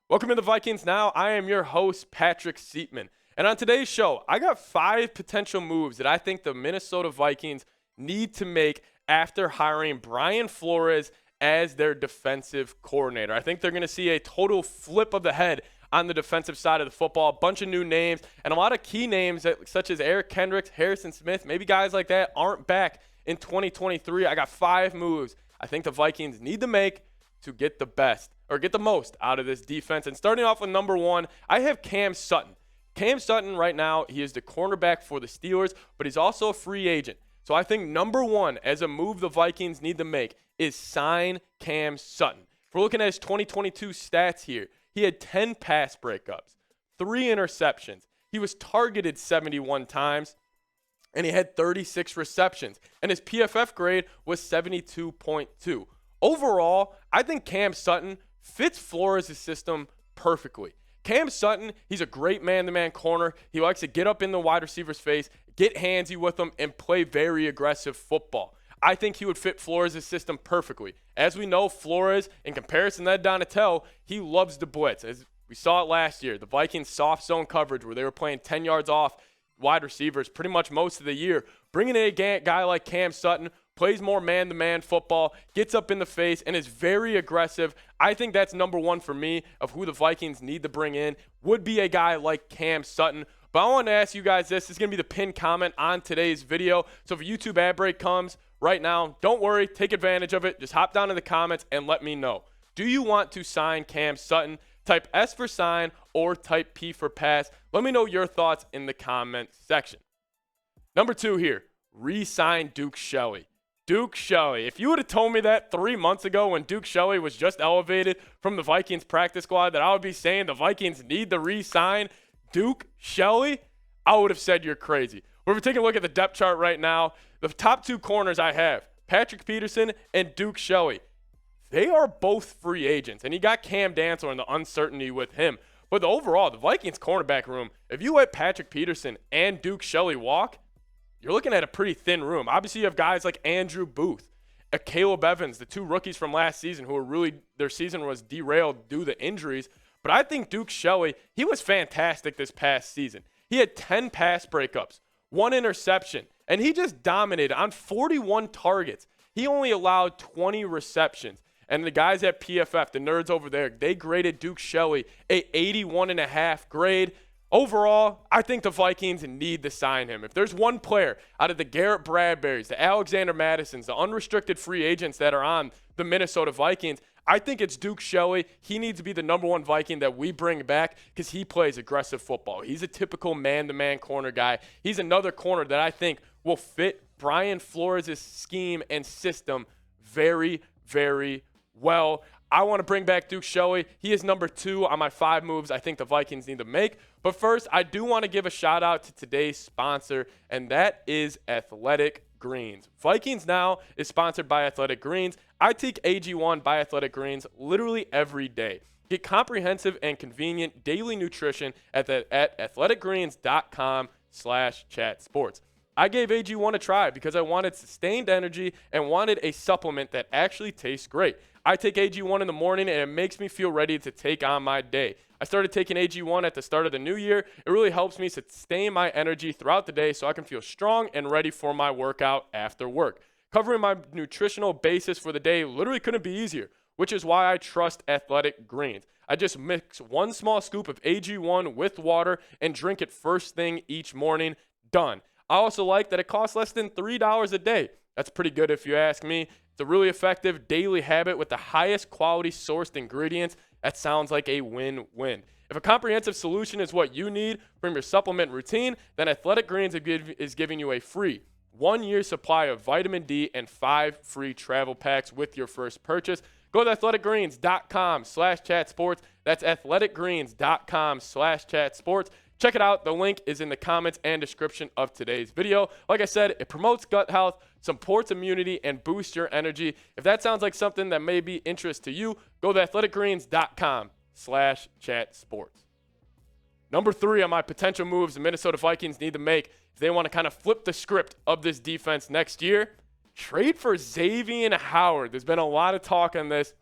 Welcome to the Vikings Now. I am your host, Patrick Seatman. And on today's show, I got 5 potential moves that I think the Minnesota Vikings need to make after hiring Brian Flores as their defensive coordinator. I think they're going to see a total flip of the head on the defensive side of the football, a bunch of new names, and a lot of key names such as Eric Kendricks, Harrison Smith, maybe guys like that aren't back in 2023. I got 5 moves I think the Vikings need to make to get the most out of this defense. And starting off with number 1, I have Cam Sutton. Cam Sutton right now, he is the cornerback for the Steelers, but he's also a free agent. So I think number 1 as a move the Vikings need to make is sign Cam Sutton. If we're looking at his 2022 stats here, he had 10 pass breakups, 3 interceptions. He was targeted 71 times, and he had 36 receptions. And his PFF grade was 72.2. Overall, I think Cam Sutton fits Flores' system perfectly. Cam Sutton, he's a great man-to-man corner. He likes to get up in the wide receiver's face, get handsy with them, and play very aggressive football. I think he would fit Flores' system perfectly. As we know, Flores, in comparison to Donatell, he loves the blitz. As we saw it last year, the Vikings soft zone coverage where they were playing 10 yards off wide receivers pretty much most of the year. Bringing in a guy like Cam Sutton, plays more man-to-man football, gets up in the face, and is very aggressive. I think that's number 1 for me of who the Vikings need to bring in, would be a guy like Cam Sutton. But I want to ask you guys this. This is going to be the pinned comment on today's video. So if a YouTube ad break comes right now, don't worry. Take advantage of it. Just hop down in the comments and let me know. Do you want to sign Cam Sutton? Type S for sign or type P for pass. Let me know your thoughts in the comment section. Number 2 here, re-sign Duke Shelley. Duke Shelley. If you would have told me that 3 months ago when Duke Shelley was just elevated from the Vikings practice squad that I would be saying the Vikings need to re-sign Duke Shelley, I would have said you're crazy. We're taking a look at the depth chart right now. The top 2 corners I have, Patrick Peterson and Duke Shelley. They are both free agents, and you got Cam Dantzler and the uncertainty with him. But overall, the Vikings cornerback room, if you let Patrick Peterson and Duke Shelley walk, you're looking at a pretty thin room. Obviously, you have guys like Andrew Booth, Caleb Evans, the 2 rookies from last season who were really, their season was derailed due to injuries. But I think Duke Shelley, he was fantastic this past season. He had 10 pass breakups, 1 interception, and he just dominated on 41 targets. He only allowed 20 receptions. And the guys at PFF, the nerds over there, they graded Duke Shelley a 81.5 grade. Overall, I think the Vikings need to sign him. If there's one player out of the Garrett Bradburys, the Alexander Madisons, the unrestricted free agents that are on the Minnesota Vikings, I think it's Duke Shelley. He needs to be the number 1 Viking that we bring back because he plays aggressive football. He's a typical man-to-man corner guy. He's another corner that I think will fit Brian Flores' scheme and system very, very well. I want to bring back Duke Shelley. He is number 2 on my 5 moves I think the Vikings need to make. But first, I do want to give a shout out to today's sponsor, and that is Athletic Greens. Vikings Now is sponsored by Athletic Greens. I take AG1 by Athletic Greens literally every day. Get comprehensive and convenient daily nutrition at athleticgreens.com/chatsports. I gave AG1 a try because I wanted sustained energy and wanted a supplement that actually tastes great. I take AG1 in the morning and it makes me feel ready to take on my day. I started taking AG1 at the start of the new year. It really helps me sustain my energy throughout the day so I can feel strong and ready for my workout after work. Covering my nutritional basis for the day literally couldn't be easier, which is why I trust Athletic Greens. I just mix 1 small scoop of AG1 with water and drink it first thing each morning. Done. I also like that it costs less than $3 a day. That's pretty good if you ask me. It's a really effective daily habit with the highest quality sourced ingredients. That sounds like a win-win. If a comprehensive solution is what you need from your supplement routine, then Athletic Greens is giving you a free 1-year supply of vitamin D and 5 free travel packs with your first purchase. Go to athleticgreens.com/chatsports. That's athleticgreens.com/chatsports. Check it out. The link is in the comments and description of today's video. Like I said, it promotes gut health, supports immunity, and boosts your energy. If that sounds like something that may be interest to you, go to athleticgreens.com/chatsports. Number 3 on my potential moves the Minnesota Vikings need to make if they want to kind of flip the script of this defense next year, trade for Xavien Howard. There's been a lot of talk on this.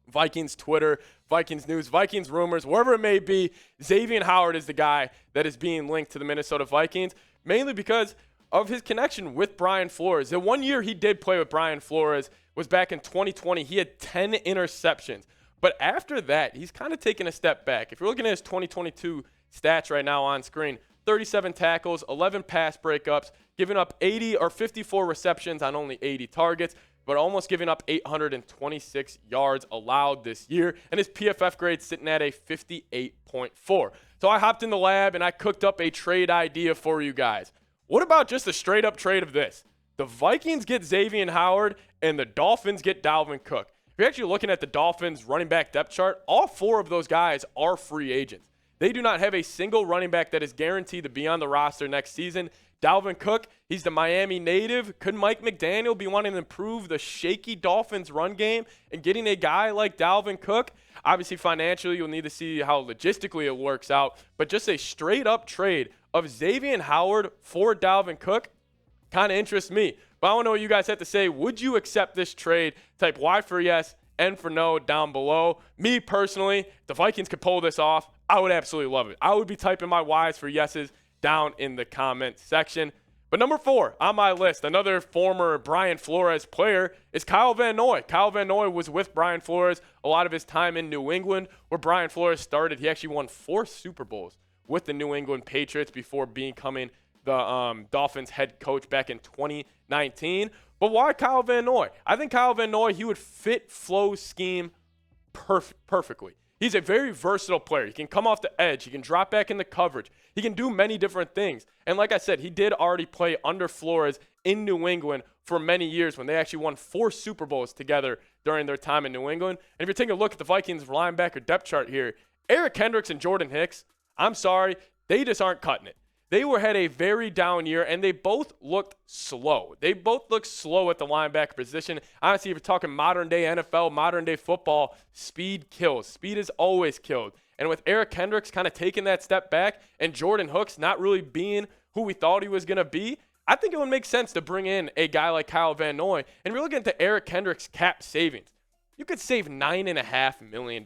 Vikings Twitter, Vikings news, Vikings rumors, wherever it may be, Xavien Howard is the guy that is being linked to the Minnesota Vikings, mainly because of his connection with Brian Flores. The 1 year he did play with Brian Flores was back in 2020. He had 10 interceptions. But after that, he's kind of taken a step back. If you're looking at his 2022 stats right now on screen, 37 tackles, 11 pass breakups, giving up 80 or 54 receptions on only 80 targets, but almost giving up 826 yards allowed this year. And his PFF grade sitting at a 58.4. So I hopped in the lab and I cooked up a trade idea for you guys. What about just a straight up trade of this? The Vikings get Xavien Howard and the Dolphins get Dalvin Cook. If you're actually looking at the Dolphins running back depth chart, all four of those guys are free agents. They do not have a single running back that is guaranteed to be on the roster next season. Dalvin Cook, he's the Miami native. Could Mike McDaniel be wanting to improve the shaky Dolphins run game and getting a guy like Dalvin Cook? Obviously, financially, you'll need to see how logistically it works out. But just a straight-up trade of Xavien Howard for Dalvin Cook kind of interests me. But I want to know what you guys have to say. Would you accept this trade? Type Y for yes, N for no down below. Me personally, if the Vikings could pull this off, I would absolutely love it. I would be typing my Ys for yeses down in the comment section. But number 4 on my list, another former Brian Flores player, is Kyle Van Noy. Kyle Van Noy was with Brian Flores a lot of his time in New England, where Brian Flores started. He actually won 4 Super Bowls with the New England Patriots before becoming the Dolphins head coach back in 2019. But why Kyle Van Noy? I think Kyle Van Noy, he would fit Flo's scheme perfectly. He's a very versatile player. He can come off the edge. He can drop back into coverage. He can do many different things. And like I said, he did already play under Flores in New England for many years when they actually won 4 Super Bowls together during their time in New England. And if you're taking a look at the Vikings linebacker depth chart here, Eric Kendricks and Jordan Hicks, I'm sorry, they just aren't cutting it. They had a very down year, and they both looked slow. They both looked slow at the linebacker position. Honestly, if you're talking modern-day NFL, modern-day football, speed kills. Speed is always killed. And with Eric Kendricks kind of taking that step back and Jordan Hicks not really being who we thought he was going to be, I think it would make sense to bring in a guy like Kyle Van Noy. And if you're looking at the Eric Kendricks cap savings, you could save $9.5 million.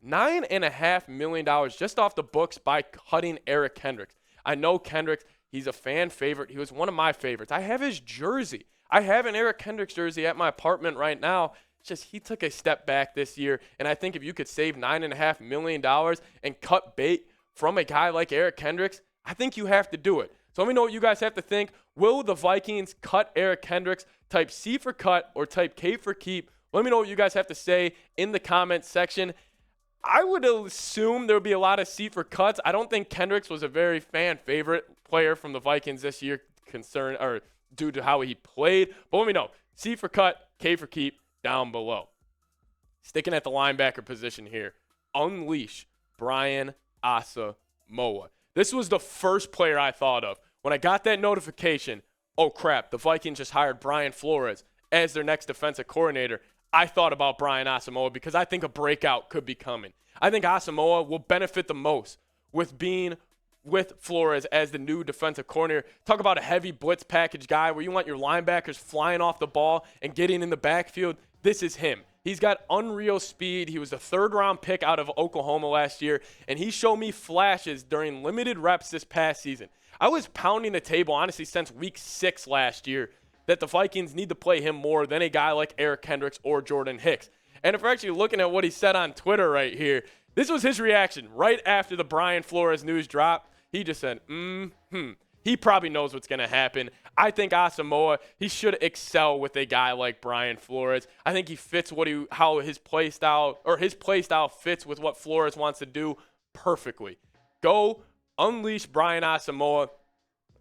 $9.5 million just off the books by cutting Eric Kendricks. I know Kendricks, he's a fan favorite. He was one of my favorites. I have his jersey. I have an Eric Kendricks jersey at my apartment right now. It's just he took a step back this year, and I think if you could save $9.5 million and cut bait from a guy like Eric Kendricks, I think you have to do it. So let me know what you guys have to think. Will the Vikings cut Eric Kendricks? Type C for cut or type K for keep. Let me know what you guys have to say in the comments section. I would assume there would be a lot of C for cuts. I don't think Kendricks was a very fan favorite player from the Vikings this year, due to how he played. But let me know. C for cut, K for keep down below. Sticking at the linebacker position here. Unleash Brian Asamoah. This was the first player I thought of. When I got that notification, oh crap, the Vikings just hired Brian Flores as their next defensive coordinator. I thought about Brian Asamoah because I think a breakout could be coming. I think Asamoah will benefit the most with being with Flores as the new defensive coordinator. Talk about a heavy blitz package guy where you want your linebackers flying off the ball and getting in the backfield. This is him. He's got unreal speed. He was the 3rd-round pick out of Oklahoma last year, and he showed me flashes during limited reps this past season. I was pounding the table, honestly, since week 6 last year, that the Vikings need to play him more than a guy like Eric Kendricks or Jordan Hicks. And if we're actually looking at what he said on Twitter right here, this was his reaction right after the Brian Flores news dropped. He just said, He probably knows what's going to happen. I think Asamoah, he should excel with a guy like Brian Flores. I think he fits how his play style fits with what Flores wants to do perfectly. Go unleash Brian Asamoah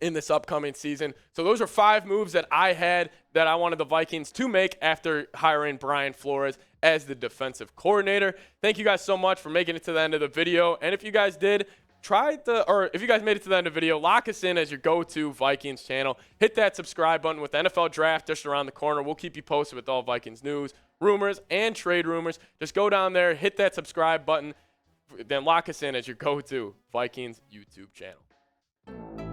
in this upcoming season. So those are 5 moves that I had that I wanted the Vikings to make after hiring Brian Flores as the defensive coordinator. Thank you guys so much for making it to the end of the video. And if you guys did, if you guys made it to the end of the video, lock us in as your go-to Vikings channel. Hit that subscribe button with the NFL draft just around the corner. We'll keep you posted with all Vikings news, rumors, and trade rumors. Just go down there, hit that subscribe button, then lock us in as your go-to Vikings YouTube channel.